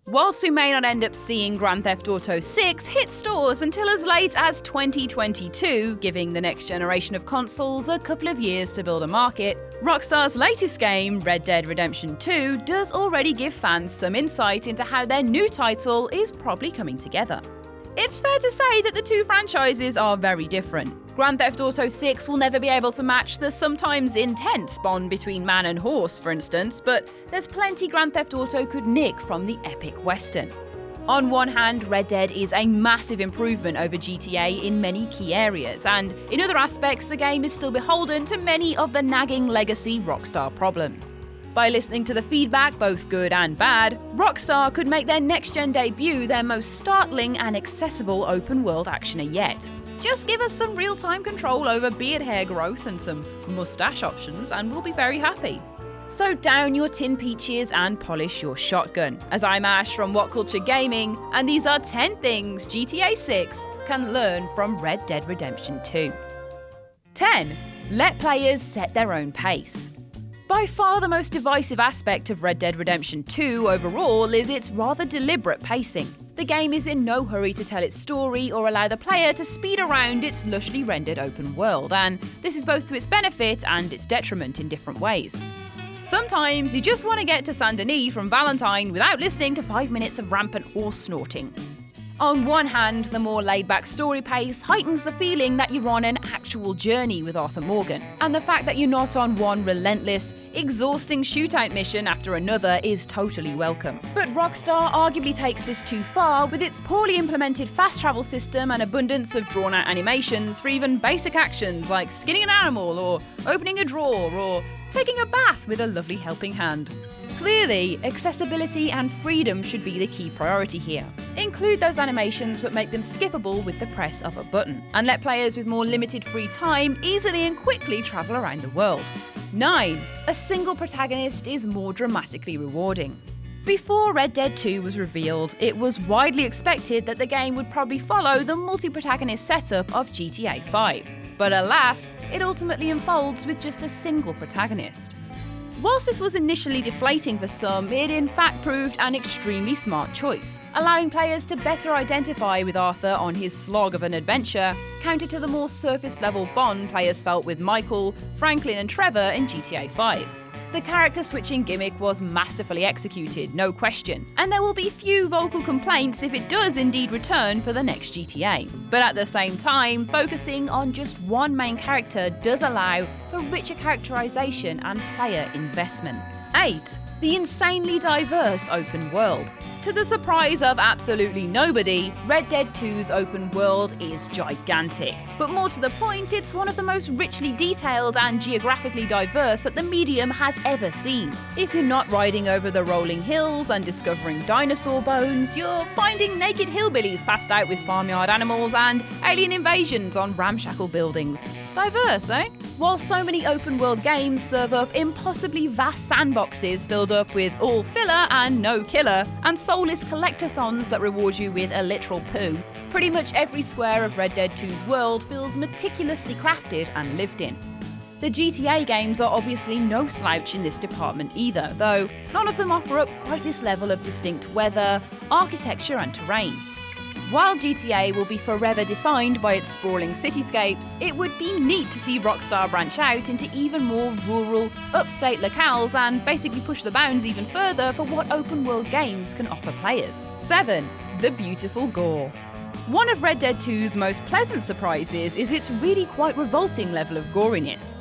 Whilst we may not end up seeing Grand Theft Auto 6 hit stores until as late as 2022, giving the next generation of consoles a couple of years to build a market, Rockstar's latest game, Red Dead Redemption 2, does already give fans some insight into how their new title is probably coming together. It's fair to say that the two franchises are very different. Grand Theft Auto 6 will never be able to match the sometimes intense bond between man and horse, for instance, but there's plenty Grand Theft Auto could nick from the epic western. On one hand, Red Dead is a massive improvement over GTA in many key areas, and in other aspects, the game is still beholden to many of the nagging legacy Rockstar problems. By listening to the feedback, both good and bad, Rockstar could make their next-gen debut their most startling and accessible open-world actioner yet. Just give us some real-time control over beard hair growth and some mustache options and we'll be very happy. So down your tin peaches and polish your shotgun, as I'm Ash from WhatCulture Gaming, and these are 10 things GTA 6 can learn from Red Dead Redemption 2. 10. Let players set their own pace. By far the most divisive aspect of Red Dead Redemption 2 overall is its rather deliberate pacing. The game is in no hurry to tell its story or allow the player to speed around its lushly rendered open world, and this is both to its benefit and its detriment in different ways. Sometimes you just want to get to Saint Denis from Valentine without listening to 5 minutes of rampant horse snorting. On one hand, the more laid-back story pace heightens the feeling that you're on an actual journey with Arthur Morgan, and the fact that you're not on one relentless, exhausting shootout mission after another is totally welcome. But Rockstar arguably takes this too far with its poorly implemented fast travel system and abundance of drawn-out animations for even basic actions like skinning an animal or opening a drawer or taking a bath with a lovely helping hand. Clearly, accessibility and freedom should be the key priority here. Include those animations but make them skippable with the press of a button, and let players with more limited free time easily and quickly travel around the world. 9. A single protagonist is more dramatically rewarding. Before Red Dead 2 was revealed, it was widely expected that the game would probably follow the multi-protagonist setup of GTA 5. But alas, it ultimately unfolds with just a single protagonist. Whilst this was initially deflating for some, it in fact proved an extremely smart choice, allowing players to better identify with Arthur on his slog of an adventure, counter to the more surface-level bond players felt with Michael, Franklin and Trevor in GTA 5. The character switching gimmick was masterfully executed, no question, and there will be few vocal complaints if it does indeed return for the next GTA. But at the same time, focusing on just one main character does allow for richer characterization and player investment. 8. The insanely diverse open world. To the surprise of absolutely nobody, Red Dead 2's open world is gigantic. But more to the point, it's one of the most richly detailed and geographically diverse that the medium has ever seen. If you're not riding over the rolling hills and discovering dinosaur bones, you're finding naked hillbillies passed out with farmyard animals and alien invasions on ramshackle buildings. Diverse, eh? While so many open world games serve up impossibly vast sandboxes filled up with all filler and no killer, and soulless collectathons that reward you with a literal poo, pretty much every square of Red Dead 2's world feels meticulously crafted and lived in. The GTA games are obviously no slouch in this department either, though none of them offer up quite this level of distinct weather, architecture and terrain. While GTA will be forever defined by its sprawling cityscapes, it would be neat to see Rockstar branch out into even more rural, upstate locales and basically push the bounds even further for what open-world games can offer players. 7. The beautiful gore. One of Red Dead 2's most pleasant surprises is its really quite revolting level of goriness.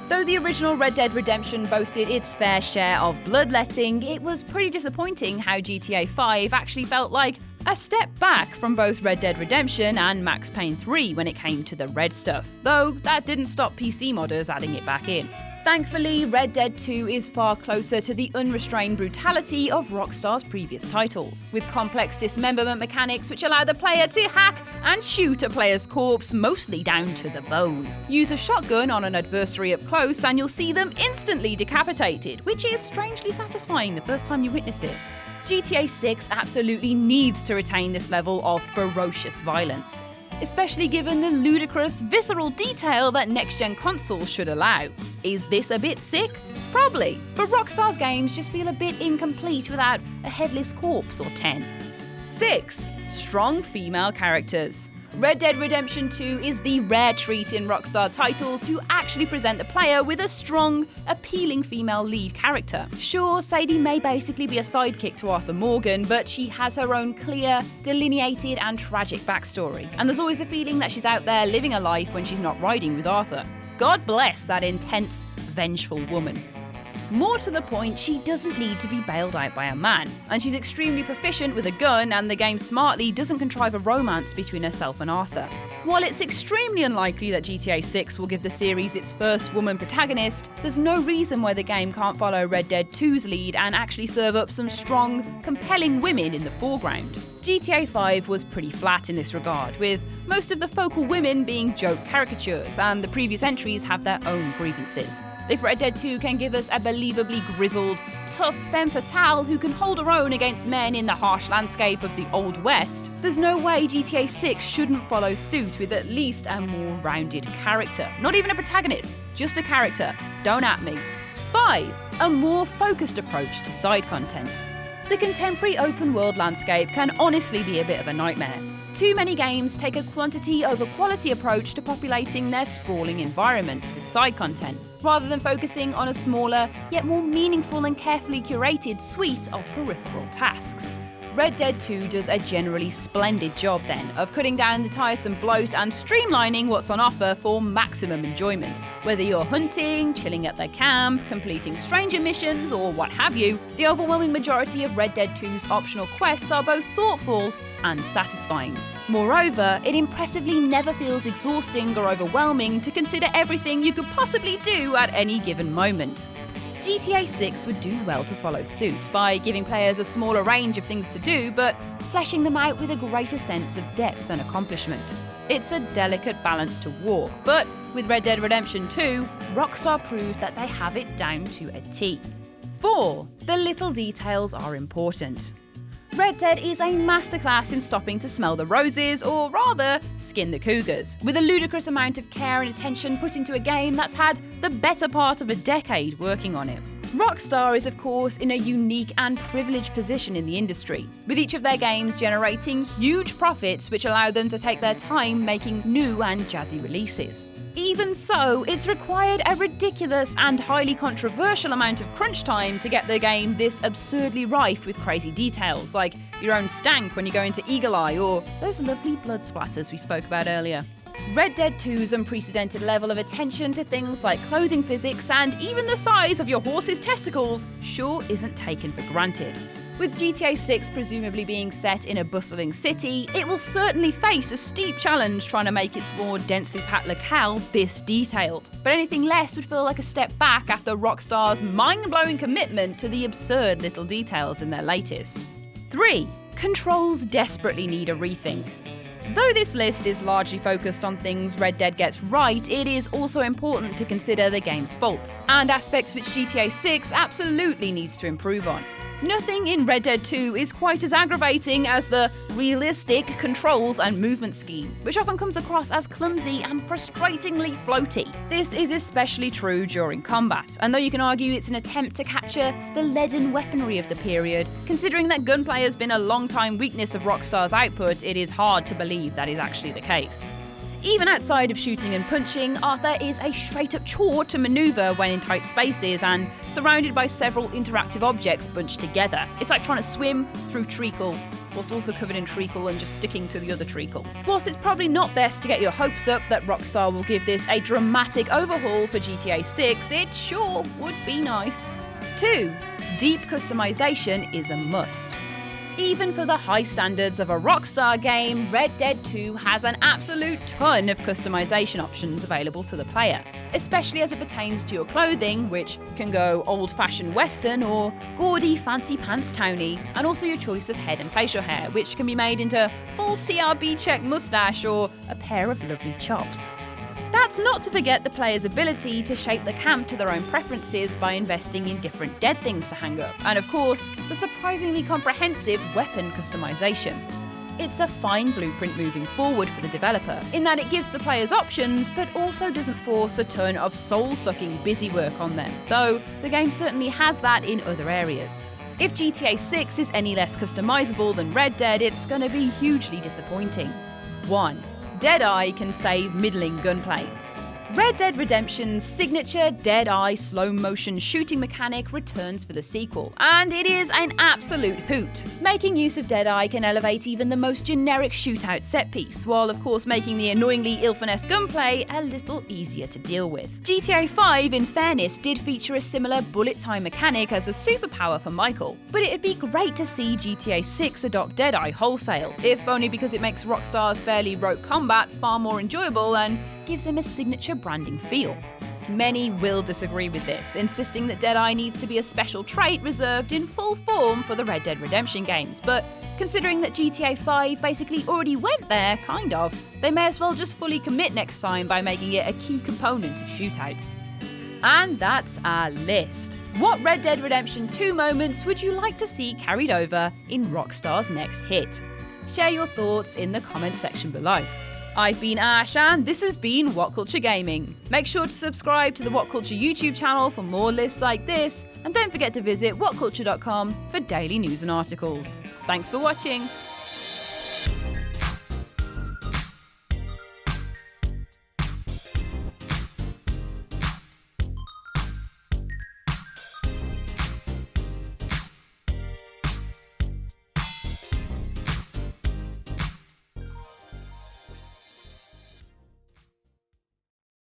Though the original Red Dead Redemption boasted its fair share of bloodletting, it was pretty disappointing how GTA 5 actually felt like a step back from both Red Dead Redemption and Max Payne 3 when it came to the red stuff, though that didn't stop PC modders adding it back in. Thankfully, Red Dead 2 is far closer to the unrestrained brutality of Rockstar's previous titles, with complex dismemberment mechanics which allow the player to hack and shoot a player's corpse mostly down to the bone. Use a shotgun on an adversary up close and you'll see them instantly decapitated, which is strangely satisfying the first time you witness it. GTA 6 absolutely needs to retain this level of ferocious violence, especially given the ludicrous, visceral detail that next-gen consoles should allow. Is this a bit sick? Probably, but Rockstar's games just feel a bit incomplete without a headless corpse or 10. 6. Strong female characters. Red Dead Redemption 2 is the rare treat in Rockstar titles to actually present the player with a strong, appealing female lead character. Sure, Sadie may basically be a sidekick to Arthur Morgan, but she has her own clear, delineated and tragic backstory, and there's always the feeling that she's out there living a life when she's not riding with Arthur. God bless that intense, vengeful woman. More to the point, she doesn't need to be bailed out by a man, and she's extremely proficient with a gun, and the game smartly doesn't contrive a romance between herself and Arthur. While it's extremely unlikely that GTA 6 will give the series its first woman protagonist, there's no reason why the game can't follow Red Dead 2's lead and actually serve up some strong, compelling women in the foreground. GTA 5 was pretty flat in this regard, with most of the focal women being joke caricatures, and the previous entries have their own grievances. If Red Dead 2 can give us a believably grizzled, tough femme fatale who can hold her own against men in the harsh landscape of the Old West, there's no way GTA 6 shouldn't follow suit with at least a more rounded character. Not even a protagonist, just a character. Don't at me. 5. A more focused approach to side content. The contemporary open-world landscape can honestly be a bit of a nightmare. Too many games take a quantity over quality approach to populating their sprawling environments with side content, rather than focusing on a smaller, yet more meaningful and carefully curated suite of peripheral tasks. Red Dead 2 does a generally splendid job then of cutting down the tiresome bloat and streamlining what's on offer for maximum enjoyment. Whether you're hunting, chilling at their camp, completing stranger missions, or what have you, the overwhelming majority of Red Dead 2's optional quests are both thoughtful and satisfying. Moreover, it impressively never feels exhausting or overwhelming to consider everything you could possibly do at any given moment. GTA 6 would do well to follow suit by giving players a smaller range of things to do, but fleshing them out with a greater sense of depth and accomplishment. It's a delicate balance to walk, but with Red Dead Redemption 2, Rockstar proved that they have it down to a T. 4. The little details are important. Red Dead is a masterclass in stopping to smell the roses, or rather, skin the cougars, with a ludicrous amount of care and attention put into a game that's had the better part of a decade working on it. Rockstar is of course in a unique and privileged position in the industry, with each of their games generating huge profits which allow them to take their time making new and jazzy releases. Even so, it's required a ridiculous and highly controversial amount of crunch time to get the game this absurdly rife with crazy details, like your own stank when you go into Eagle Eye, or those lovely blood splatters we spoke about earlier. Red Dead 2's unprecedented level of attention to things like clothing physics and even the size of your horse's testicles sure isn't taken for granted. With GTA 6 presumably being set in a bustling city, it will certainly face a steep challenge trying to make its more densely packed locale this detailed. But anything less would feel like a step back after Rockstar's mind-blowing commitment to the absurd little details in their latest. 3. Controls desperately need a rethink. Though this list is largely focused on things Red Dead gets right, it is also important to consider the game's faults, and aspects which GTA 6 absolutely needs to improve on. Nothing in Red Dead 2 is quite as aggravating as the realistic controls and movement scheme, which often comes across as clumsy and frustratingly floaty. This is especially true during combat, and though you can argue it's an attempt to capture the leaden weaponry of the period, considering that gunplay has been a long-time weakness of Rockstar's output, it is hard to believe that is actually the case. Even outside of shooting and punching, Arthur is a straight-up chore to maneuver when in tight spaces and surrounded by several interactive objects bunched together. It's like trying to swim through treacle, whilst also covered in treacle and just sticking to the other treacle. Whilst it's probably not best to get your hopes up that Rockstar will give this a dramatic overhaul for GTA 6, it sure would be nice. 2. Deep customization is a must. Even for the high standards of a Rockstar game, Red Dead 2 has an absolute ton of customization options available to the player, especially as it pertains to your clothing, which can go old-fashioned western or gaudy fancy pants towny, and also your choice of head and facial hair, which can be made into full CRB check mustache or a pair of lovely chops. That's not to forget the player's ability to shape the camp to their own preferences by investing in different dead things to hang up, and of course, the surprisingly comprehensive weapon customization. It's a fine blueprint moving forward for the developer, in that it gives the players options, but also doesn't force a ton of soul-sucking busy work on them, though the game certainly has that in other areas. If GTA 6 is any less customizable than Red Dead, it's going to be hugely disappointing. 1. Deadeye can save middling gunplay. Red Dead Redemption's signature Deadeye slow-motion shooting mechanic returns for the sequel, and it is an absolute hoot. Making use of Deadeye can elevate even the most generic shootout set-piece, while of course making the annoyingly ill-finessed gunplay a little easier to deal with. GTA 5, in fairness, did feature a similar bullet time mechanic as a superpower for Michael, but it'd be great to see GTA 6 adopt Deadeye wholesale, if only because it makes Rockstar's fairly rote combat far more enjoyable and gives him a signature branding feel. Many will disagree with this, insisting that Deadeye needs to be a special trait reserved in full form for the Red Dead Redemption games, but considering that GTA 5 basically already went there, kind of, they may as well just fully commit next time by making it a key component of shootouts. And that's our list. What Red Dead Redemption 2 moments would you like to see carried over in Rockstar's next hit? Share your thoughts in the comment section below. I've been Ash, and this has been WhatCulture Gaming. Make sure to subscribe to the WhatCulture YouTube channel for more lists like this, and don't forget to visit whatculture.com for daily news and articles. Thanks for watching.